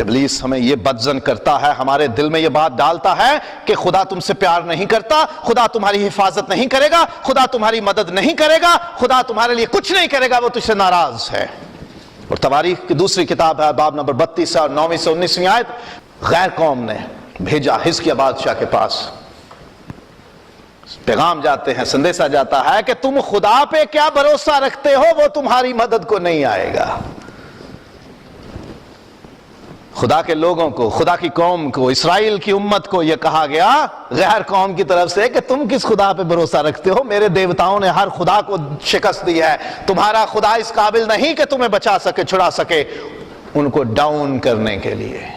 ابلیس ہمیں یہ بدظن کرتا ہے، ہمارے دل میں یہ بات ڈالتا ہے کہ خدا تم سے پیار نہیں کرتا، خدا تمہاری حفاظت نہیں کرے گا، خدا تمہاری مدد نہیں کرے گا، خدا تمہارے لیے کچھ نہیں کرے گا، وہ تجھ سے ناراض ہے۔ اور تواریخ کی دوسری کتاب ہے باب نمبر 32 اور 9 سے 19ویں آیت، غیر قوم نے بھیجا حزقیہ بادشاہ کے پاس، پیغام جاتے ہیں، سندیسہ جاتا ہے کہ تم خدا پہ کیا بھروسہ رکھتے ہو، وہ تمہاری مدد کو نہیں آئے گا۔ خدا کے لوگوں کو، خدا کی قوم کو، اسرائیل کی امت کو یہ کہا گیا غیر قوم کی طرف سے کہ تم کس خدا پہ بھروسہ رکھتے ہو، میرے دیوتاؤں نے ہر خدا کو شکست دی ہے، تمہارا خدا اس قابل نہیں کہ تمہیں بچا سکے، چھڑا سکے۔ ان کو ڈاؤن کرنے کے لیے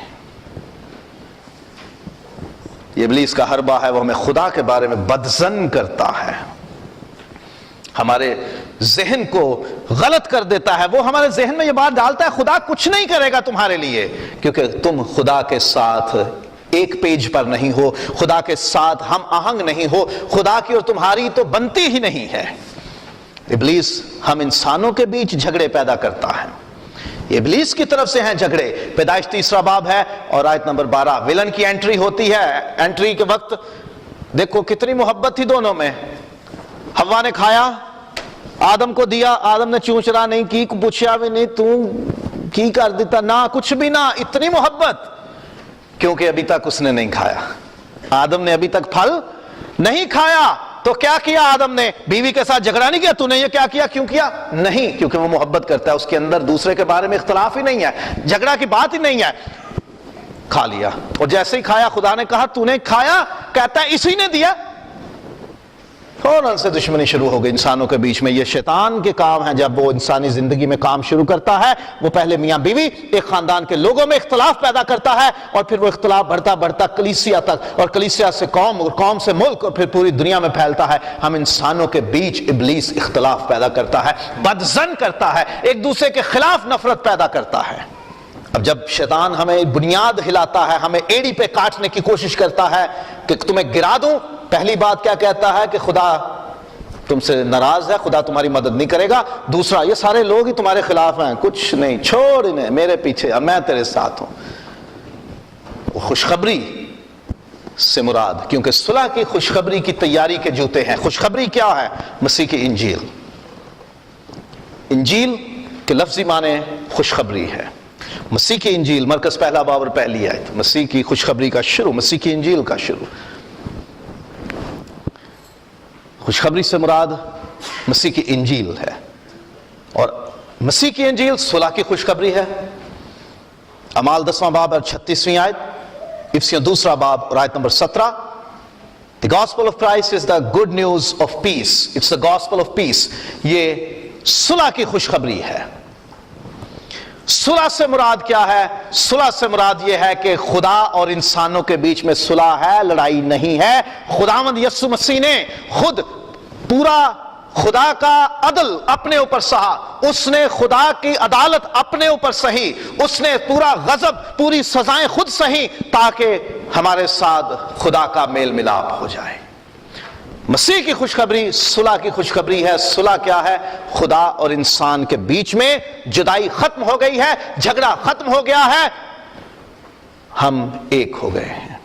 یہ ابلیس کا حربہ ہے، وہ ہمیں خدا کے بارے میں بدظن کرتا ہے، ہمارے ذہن کو غلط کر دیتا ہے۔ وہ ہمارے ذہن میں یہ بات ڈالتا ہے خدا کچھ نہیں کرے گا تمہارے لیے، کیونکہ تم خدا کے ساتھ ایک پیج پر نہیں ہو، خدا کے ساتھ ہم آہنگ نہیں ہو، خدا کی اور تمہاری تو بنتی ہی نہیں ہے۔ ابلیس ہم انسانوں کے بیچ جھگڑے پیدا کرتا ہے، ابلیس کی طرف سے ہیں جھگڑے۔ پیدائش 3 باب ہے اور آیت نمبر 12، ولن کی انٹری ہوتی ہے، انٹری کے وقت دیکھو کتنی محبت تھی دونوں میں۔ حوا نے کھایا، آدم کو دیا، آدم نے چونچرا نہیں کی، پوچھا بھی نہیں تو کی کر دیتا، نہ کچھ بھی نہ، اتنی محبت، کیونکہ ابھی تک اس نے نہیں کھایا، آدم نے ابھی تک پھل نہیں کھایا۔ تو کیا کیا آدم نے؟ بیوی کے ساتھ جھگڑا نہیں کیا، تو نے یہ کیا کیا، کیوں کیا؟ نہیں، کیونکہ وہ محبت کرتا ہے، اس کے اندر دوسرے کے بارے میں اختلاف ہی نہیں ہے، جھگڑا کی بات ہی نہیں ہے۔ کھا لیا، اور جیسے ہی کھایا خدا نے کہا تو نے کھایا، کہتا ہے اسی نے دیا، فوراً سے دشمنی شروع ہو گئی انسانوں کے بیچ میں۔ یہ شیطان کے کام ہیں، جب وہ انسانی زندگی میں کام شروع کرتا ہے، وہ پہلے میاں بیوی ایک خاندان کے لوگوں میں اختلاف پیدا کرتا ہے، اور پھر وہ اختلاف بڑھتا بڑھتا کلیسیا تک، اور کلیسیا سے قوم، اور قوم سے ملک، اور پھر پوری دنیا میں پھیلتا ہے۔ ہم انسانوں کے بیچ ابلیس اختلاف پیدا کرتا ہے، بدظن کرتا ہے، ایک دوسرے کے خلاف نفرت پیدا کرتا ہے۔ اب جب شیطان ہمیں بنیاد ہلاتا ہے، ہمیں ایڑی پہ کاٹنے کی کوشش کرتا ہے کہ تمہیں گرا دوں، پہلی بات کیا کہتا ہے کہ خدا تم سے ناراض ہے، خدا تمہاری مدد نہیں کرے گا۔ دوسرا، یہ سارے لوگ ہی تمہارے خلاف ہیں، کچھ نہیں، چھوڑ انہیں، میرے پیچھے، اب میں تیرے ساتھ ہوں۔ خوشخبری سے مراد، کیونکہ صلح کی خوشخبری کی تیاری کے جوتے ہیں. خوشخبری کیا ہے؟ مسیح کی انجیل. انجیل کے لفظی معنی خوشخبری ہے. مسیح کی انجیل، مرکز پہلا باب اور پہلی آیت، مسیح کی خوشخبری کا شروع، مسیح کی انجیل کا شروع. خوشخبری سے مراد مسیح کی انجیل ہے، اور مسیح کی انجیل صلح کی خوشخبری ہے. اعمال 10واں باب اور 36ویں آیت، افسیوں 2 باب اور آیت number 17. The gospel of Christ is the good news of peace. It's the gospel of peace. یہ صلح کی خوشخبری ہے. صلح سے مراد کیا ہے؟ صلح سے مراد یہ ہے کہ خدا اور انسانوں کے بیچ میں صلح ہے، لڑائی نہیں ہے. خداوند یسوع مسیح نے خود پورا خدا کا عدل اپنے اوپر سہا، اس نے خدا کی عدالت اپنے اوپر سہی، اس نے پورا غضب، پوری سزائیں خود سہی تاکہ ہمارے ساتھ خدا کا میل ملاپ ہو جائے. مسیح کی خوشخبری صلح کی خوشخبری ہے. صلح کیا ہے؟ خدا اور انسان کے بیچ میں جدائی ختم ہو گئی ہے، جھگڑا ختم ہو گیا ہے، ہم ایک ہو گئے ہیں.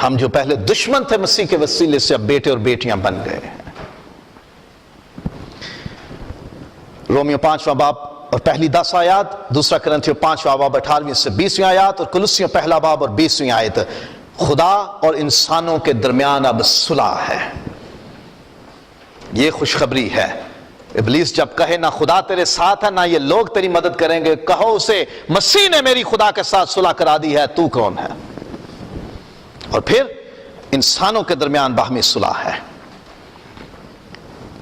ہم جو پہلے دشمن تھے مسیح کے وسیلے سے اب بیٹے اور بیٹیاں بن گئے ہیں. رومیو 5واں باب اور پہلی 10 آیات، 2 کرنتھیوں 5واں باب 18ویں سے 20ویں آیات، اور کولوسیوں 1 باب اور 20ویں آیت. خدا اور انسانوں کے درمیان اب صلح ہے. یہ خوشخبری ہے. ابلیس جب کہے نہ خدا تیرے ساتھ ہے نہ یہ لوگ تیری مدد کریں گے، کہو اسے مسیح نے میری خدا کے ساتھ صلح کرا دی ہے، تو کون ہے؟ اور پھر انسانوں کے درمیان باہمی صلح ہے.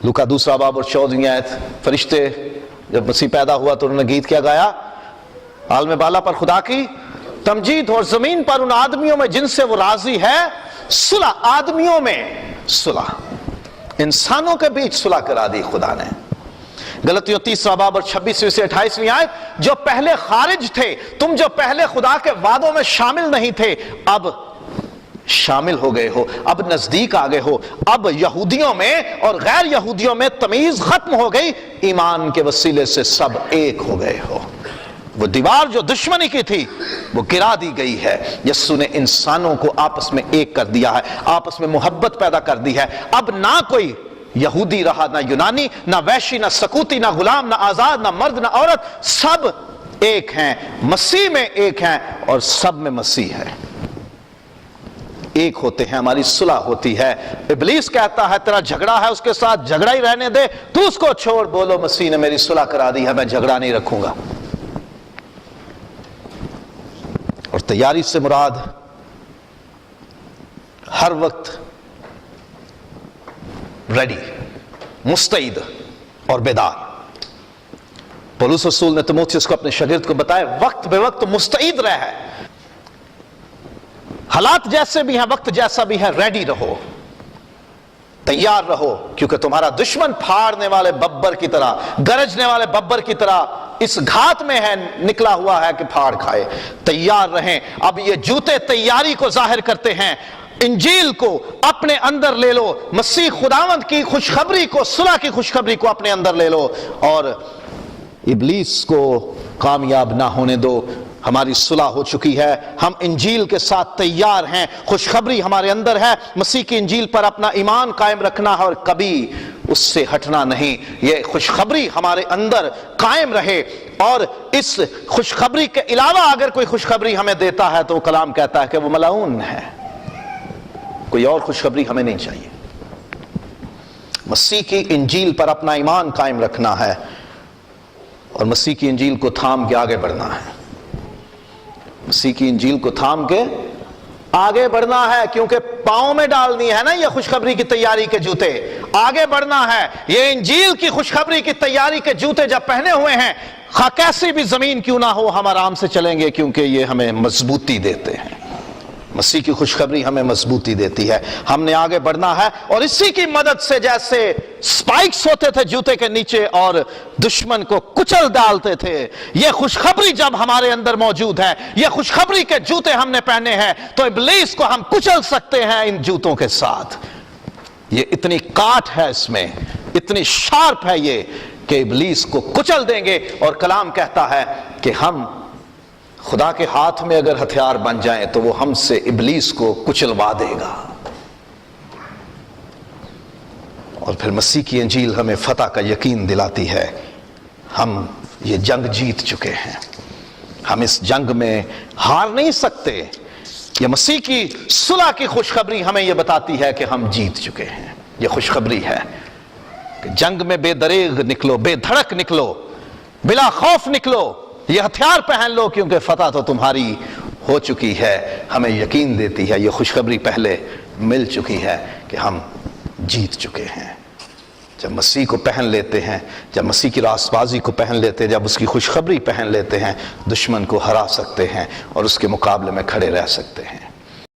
لوکا 2 باب اور 14ویں آیت، فرشتے جب مسیح پیدا ہوا تو انہوں نے گیت کیا گایا، عالم بالا پر خدا کی تمجید اور زمین پر ان آدمیوں میں جن سے وہ راضی ہے صلح. آدمیوں میں صلح، انسانوں کے بیچ صلح کرا دی خدا نے. غلطیوں 3 باب اور 26 سے 28ویں آیت، جو پہلے خارج تھے، تم جو پہلے خدا کے وعدوں میں شامل نہیں تھے، اب شامل ہو گئے ہو، اب نزدیک آ گئے ہو. اب یہودیوں میں اور غیر یہودیوں میں تمیز ختم ہو گئی، ایمان کے وسیلے سے سب ایک ہو گئے ہو. وہ دیوار جو دشمنی کی تھی وہ گرا دی گئی ہے. یسوع نے انسانوں کو آپس میں ایک کر دیا ہے، آپس میں محبت پیدا کر دی ہے. اب نہ کوئی یہودی رہا، نہ یونانی، نہ ویشی، نہ سکوتی، نہ غلام، نہ آزاد، نہ مرد، نہ عورت، سب ایک ہیں، مسیح میں ایک ہیں، اور سب میں مسیح ہے. ایک ہوتے ہیں، ہماری صلح ہوتی ہے. ابلیس کہتا ہے تیرا جھگڑا ہے اس کے ساتھ، جھگڑا ہی رہنے دے، تو اس کو چھوڑ. بولو مسیح نے میری صلح کرا دی ہے، میں جھگڑا نہیں رکھوں گا. اور تیاری سے مراد ہر وقت ریڈی، مستعد اور بیدار. پولس رسول نے تیموتھیوس کو اپنے شاگرد کو بتایا وقت بے وقت مستعد رہے، حالات جیسے بھی ہیں، وقت جیسا بھی ہے، ریڈی رہو، تیار رہو، کیونکہ تمہارا دشمن پھاڑنے والے ببر کی طرح، گرجنے والے ببر کی طرح اس گھات میں ہے، نکلا ہوا ہے کہ پھاڑ کھائے. تیار رہیں. اب یہ جوتے تیاری کو ظاہر کرتے ہیں. انجیل کو اپنے اندر لے لو، مسیح خداوند کی خوشخبری کو، صلح کی خوشخبری کو اپنے اندر لے لو، اور ابلیس کو کامیاب نہ ہونے دو. ہماری صلح ہو چکی ہے، ہم انجیل کے ساتھ تیار ہیں، خوشخبری ہمارے اندر ہے. مسیح کی انجیل پر اپنا ایمان قائم رکھنا ہے اور کبھی اس سے ہٹنا نہیں. یہ خوشخبری ہمارے اندر قائم رہے. اور اس خوشخبری کے علاوہ اگر کوئی خوشخبری ہمیں دیتا ہے تو کلام کہتا ہے کہ وہ ملعون ہے. کوئی اور خوشخبری ہمیں نہیں چاہیے. مسیح کی انجیل پر اپنا ایمان قائم رکھنا ہے اور مسیح کی انجیل کو تھام کے آگے بڑھنا ہے. مسیح کی انجیل کو تھام کے آگے بڑھنا ہے، کیونکہ پاؤں میں ڈالنی ہے نا یہ خوشخبری کی تیاری کے جوتے. آگے بڑھنا ہے. یہ انجیل کی خوشخبری کی تیاری کے جوتے جب پہنے ہوئے ہیں، خواہ کیسی بھی زمین کیوں نہ ہو، ہم آرام سے چلیں گے، کیونکہ یہ ہمیں مضبوطی دیتے ہیں. مسیح کی خوشخبری ہمیں مضبوطی دیتی ہے. ہم نے آگے بڑھنا ہے، اور اسی کی مدد سے جیسے سپائکس ہوتے تھے جوتے کے نیچے اور دشمن کو کچل ڈالتے تھے، یہ خوشخبری جب ہمارے اندر موجود ہے، یہ خوشخبری کے جوتے ہم نے پہنے ہیں، تو ابلیس کو ہم کچل سکتے ہیں ان جوتوں کے ساتھ. یہ اتنی کاٹ ہے اس میں، اتنی شارپ ہے یہ کہ ابلیس کو کچل دیں گے. اور کلام کہتا ہے کہ ہم خدا کے ہاتھ میں اگر ہتھیار بن جائیں تو وہ ہم سے ابلیس کو کچلوا دے گا. اور پھر مسیح کی انجیل ہمیں فتح کا یقین دلاتی ہے. ہم یہ جنگ جیت چکے ہیں, ہم اس جنگ میں ہار نہیں سکتے. یہ مسیح کی صلح کی خوشخبری ہمیں یہ بتاتی ہے کہ ہم جیت چکے ہیں. یہ خوشخبری ہے کہ جنگ میں بے دریغ نکلو, بے دھڑک نکلو, بلا خوف نکلو, یہ ہتھیار پہن لو, کیونکہ فتح تو تمہاری ہو چکی ہے. ہمیں یقین دیتی ہے, یہ خوشخبری پہلے مل چکی ہے کہ ہم جیت چکے ہیں. جب مسیح کو پہن لیتے ہیں, جب مسیح کی راست بازی کو پہن لیتے ہیں, جب اس کی خوشخبری پہن لیتے ہیں, دشمن کو ہرا سکتے ہیں اور اس کے مقابلے میں کھڑے رہ سکتے ہیں.